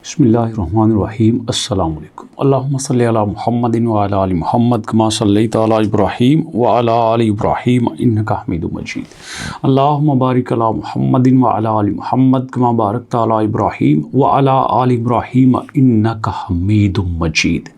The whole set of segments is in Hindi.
बिस्मिल्लाहिर्रहमानिर्रहीम अस्सलाम वालेकुम अल्लाहुम्मा सल्लि अला मुहम्मदिन व अला आलि मुहम्मद कमा सल्लैता अला इब्राहीम व अला आलि इब्राहीम इन्नका हमीदुम मजीद अल्लाहुम्मा बारिक अला मुहम्मदिन व अला आलि मुहम्मद कमा बारकता अला इब्राहीम व अला आलि इब्राहीम इन्नका हमीदुम मजीद।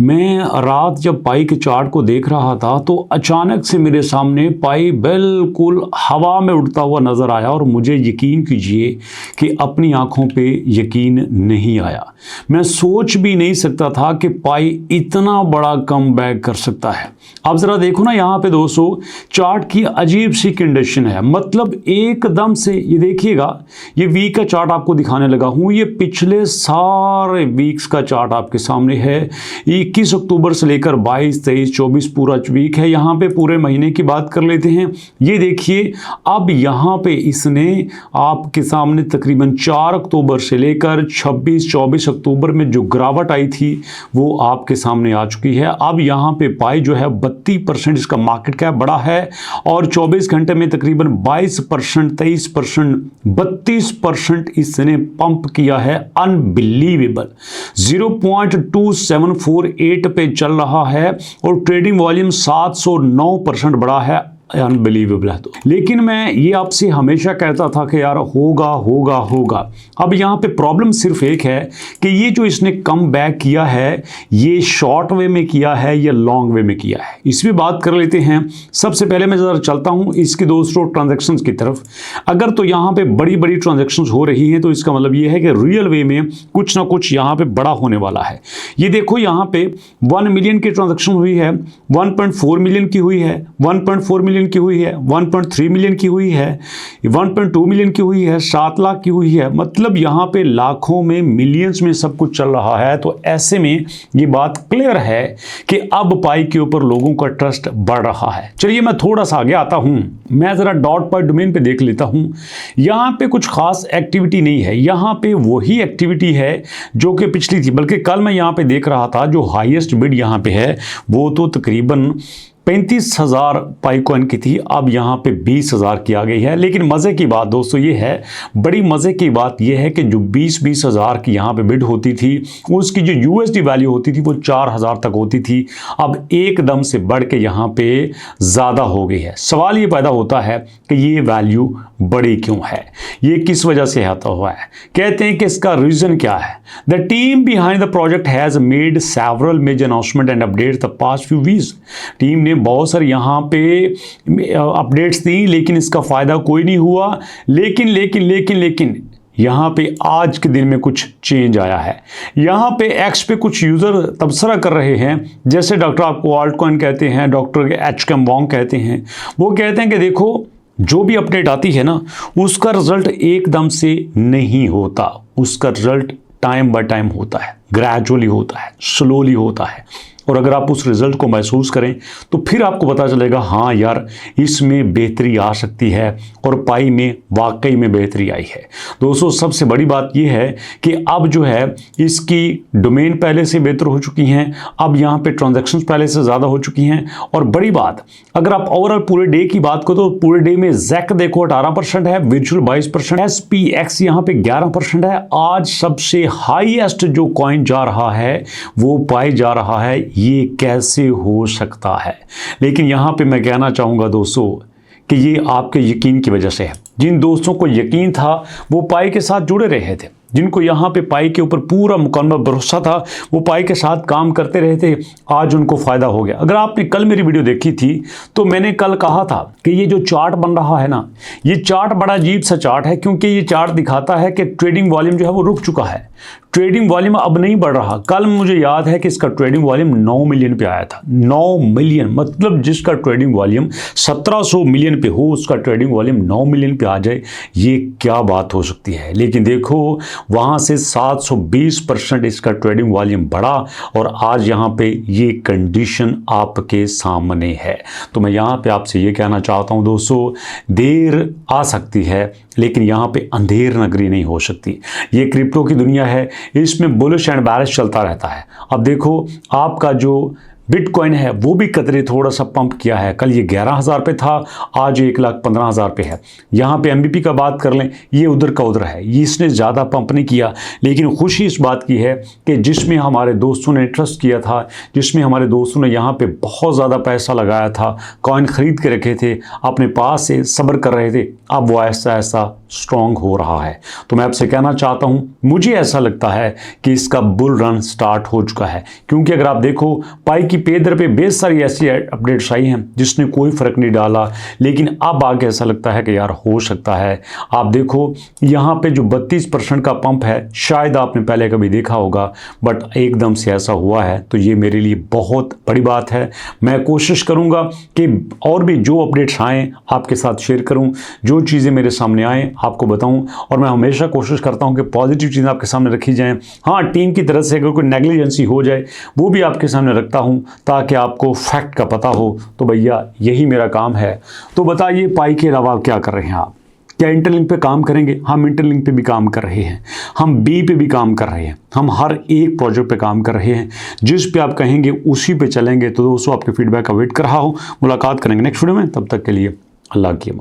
मैं रात जब पाई के चार्ट को देख रहा था तो अचानक से मेरे सामने पाई बिल्कुल हवा में उड़ता हुआ नज़र आया और मुझे यकीन कीजिए कि अपनी आँखों पे यकीन नहीं आया। मैं सोच भी नहीं सकता था कि पाई इतना बड़ा कम बैक कर सकता है। आप ज़रा देखो ना यहाँ पे दोस्तों, चार्ट की अजीब सी कंडीशन है। मतलब एकदम से ये देखिएगा, ये वीक का चार्ट आपको दिखाने लगा हूँ। ये पिछले सारे वीक्स का चार्ट आपके सामने है। 21 अक्टूबर से लेकर 22, 23, 24 पूरा वीक है। यहाँ पे पूरे महीने की बात कर लेते हैं। ये देखिए, अब यहाँ पे इसने आपके सामने तकरीबन 4 अक्टूबर से लेकर 26-24 अक्टूबर में जो गिरावट आई थी वो आपके सामने आ चुकी है। अब यहाँ पे पाई जो है 32% इसका मार्केट कैप बढ़ा है और 24 घंटे में तकरीबन 22%, 23%, 32% इसने पंप किया है। अनबिलीवेबल। 0.2748 पे चल रहा है और ट्रेडिंग वॉल्यूम 709% बढ़ा है। अनबिलीवेबल है। तो लेकिन मैं ये आपसे हमेशा कहता था कि यार होगा होगा होगा। अब यहाँ पे प्रॉब्लम सिर्फ एक है कि ये जो इसने कम बैक किया है, ये शॉर्ट वे में किया है या लॉन्ग वे में किया है, इसमें बात कर लेते हैं। सबसे पहले मैं ज़रा चलता हूँ इसकी दोस्तों ट्रांजैक्शंस की तरफ। अगर तो यहाँ पे बड़ी बड़ी ट्रांजैक्शंस हो रही हैं तो इसका मतलब ये है कि रियल वे में कुछ ना कुछ यहाँ पे बड़ा होने वाला है। ये देखो, यहाँ पे 1 मिलियन की ट्रांजैक्शन हुई है, 1.4 मिलियन की हुई है, 1.4 मिलियन की हुई है, 1.3 मिलियन की हुई है, 1.2 मिलियन की हुई है, 7 लाख की हुई है। मतलब यहाँ पे लाखों में, मिलियंस में सब कुछ चल रहा है। तो ऐसे में ये बात क्लियर है कि अब पाई के ऊपर लोगों का ट्रस्ट बढ़ रहा है। चलिए मैं थोड़ा सा आगे आता हूं, मैं जरा डॉट पॉइंट डोमेन पे देख लेता हूं। यहाँ पे कुछ खास एक्टिविटी नहीं है, यहाँ पे वही एक्टिविटी है जो कि पिछली थी। बल्कि कल मैं यहाँ पे देख रहा था जो हाईएस्ट बिड यहाँ पे है वो तो तकरीबन 35,000 पाई कॉइन की थी, अब यहाँ पे 20,000 की आ गई है। लेकिन मज़े की बात दोस्तों ये है, बड़ी मज़े की बात ये है कि जो 20,000 की यहाँ पे बिड होती थी उसकी जो यूएसडी वैल्यू होती थी वो 4,000 तक होती थी। अब एकदम से बढ़ के यहाँ पे ज़्यादा हो गई है। सवाल ये पैदा होता है कि ये वैल्यू बड़ी क्यों है, ये किस वजह से आता हुआ है। कहते हैं कि इसका रीज़न क्या है। The team behind the project has made several major announcement and update the past few weeks. Team ने बहुत सारे यहाँ पे अपडेट्स दी लेकिन इसका फ़ायदा कोई नहीं हुआ। लेकिन यहाँ पे आज के दिन में कुछ चेंज आया है। यहाँ पे एक्स पे कुछ यूज़र तबसरा कर रहे हैं, जैसे डॉक्टर आपको ऑल्टकॉइन कहते हैं, डॉक्टर एचकेम वोंग कहते हैं। वो कहते हैं कि देखो, जो भी अपडेट आती है ना उसका रिजल्ट एकदम से नहीं होता, उसका रिजल्ट टाइम बाय टाइम होता है, ग्रेजुअली होता है, स्लोली होता है। और अगर आप उस रिज़ल्ट को महसूस करें तो फिर आपको पता चलेगा हाँ यार इसमें बेहतरी आ सकती है। और पाई में वाकई में बेहतरी आई है। दोस्तों सबसे बड़ी बात यह है कि अब जो है इसकी डोमेन पहले से बेहतर हो चुकी हैं, अब यहाँ पे ट्रांजैक्शंस पहले से ज़्यादा हो चुकी हैं। और बड़ी बात, अगर आप ओवरऑल पूरे डे की बात करो तो पूरे डे में जैक देखो 18% है, वर्चुअल 22%, SPX यहाँ पे 11% है। आज सबसे हाईएस्ट जो कॉइन जा रहा है वो पाई जा रहा है। ये कैसे हो सकता है? लेकिन यहाँ पे मैं कहना चाहूँगा दोस्तों कि ये आपके यकीन की वजह से है। जिन दोस्तों को यकीन था वो पाई के साथ जुड़े रहे थे, जिनको यहाँ पे पाई के ऊपर पूरा मुकम्मल भरोसा था वो पाई के साथ काम करते रहे थे, आज उनको फ़ायदा हो गया। अगर आपने कल मेरी वीडियो देखी थी तो मैंने कल कहा था कि ये जो चार्ट बन रहा है ना, ये चार्ट बड़ा अजीब सा चार्ट है, क्योंकि ये चार्ट दिखाता है कि ट्रेडिंग वॉल्यूम जो है वो रुक चुका है। ट्रेडिंग वॉल्यूम अब नहीं बढ़ रहा। कल मुझे याद है कि इसका ट्रेडिंग वॉल्यूम 9 मिलियन पे आया था। 9 मिलियन, मतलब जिसका ट्रेडिंग वॉल्यूम 1700 मिलियन पे हो उसका ट्रेडिंग वॉल्यूम 9 मिलियन पे आ जाए, ये क्या बात हो सकती है। लेकिन देखो वहाँ से 720% इसका ट्रेडिंग वॉल्यूम बढ़ा और आज यहाँ पे ये कंडीशन आपके सामने है। तो मैं यहाँ पे आपसे ये कहना चाहता हूँ दोस्तों, देर आ सकती है लेकिन यहाँ पे अंधेर नगरी नहीं हो सकती। ये क्रिप्टो की दुनिया है, इसमें बुलिश एंड बेरिश चलता रहता है। अब देखो आपका जो बिटकॉइन है वो भी कतरे थोड़ा सा पंप किया है। कल ये 11,000 पे था, आज 1,15,000 पे है। यहाँ पे एमबीपी का बात कर लें, ये उधर का उधर है, ये इसने ज़्यादा पंप नहीं किया। लेकिन खुशी इस बात की है कि जिसमें हमारे दोस्तों ने ट्रस्ट किया था, जिसमें हमारे दोस्तों ने यहाँ पे बहुत ज़्यादा पैसा लगाया था, कॉइन खरीद के रखे थे, अपने पास से सब्र कर रहे थे, अब वो ऐसा ऐसा स्ट्रॉन्ग हो रहा है। तो मैं आपसे कहना चाहता हूँ, मुझे ऐसा लगता है कि इसका बुल रन स्टार्ट हो चुका है। क्योंकि अगर आप देखो पाई की पे दर पे बेस सारी ऐसी अपडेट्स आई हैं जिसने कोई फ़र्क नहीं डाला, लेकिन अब आगे ऐसा लगता है कि यार हो सकता है। आप देखो यहाँ पे जो 32% का पंप है, शायद आपने पहले कभी देखा होगा, बट एकदम से ऐसा हुआ है, तो ये मेरे लिए बहुत बड़ी बात है। मैं कोशिश करूँगा कि और भी जो अपडेट्स आएँ आपके साथ शेयर करूँ, जो चीज़ें मेरे सामने आएँ आपको बताऊं। और मैं हमेशा कोशिश करता हूं कि पॉजिटिव चीज़ें आपके सामने रखी जाएं। हाँ, टीम की तरफ से अगर कोई नेग्लिजेंसी हो जाए वो भी आपके सामने रखता हूं, ताकि आपको फैक्ट का पता हो। तो भैया यही मेरा काम है। तो बताइए पाई के अलावा क्या कर रहे हैं आप? क्या इंटरलिंक पे काम करेंगे? हम इंटरलिंक पे भी काम कर रहे हैं, हम बी पे भी काम कर रहे हैं, हम हर एक प्रोजेक्ट पे काम कर रहे हैं। जिस पे आप कहेंगे उसी पे चलेंगे। तो दोस्तों आपके फीडबैक का वेट कर रहा हूँ। मुलाकात करेंगे नेक्स्ट वीडियो में, तब तक के लिए अल्लाह की अमान।